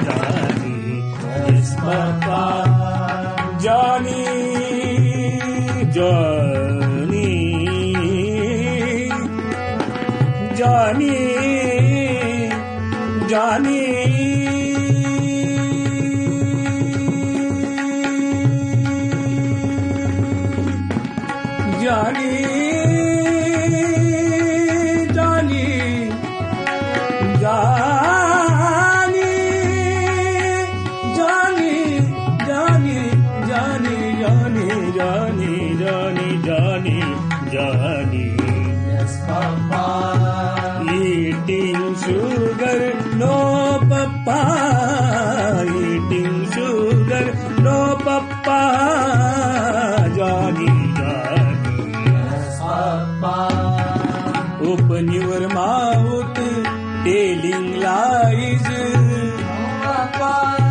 Johnny, yes, Papa. Johnny, Johnny, Johnny, Johnny. Johnny, Johnny, Johnny, Johnny, Johnny, Johnny, Johnny, Johnny, Johnny, Johnny, Johnny. Yes, Papa. Eating sugar, no, Papa. Eating sugar, no, Papa. Johnny. Open your mouth, telling lies. Papa.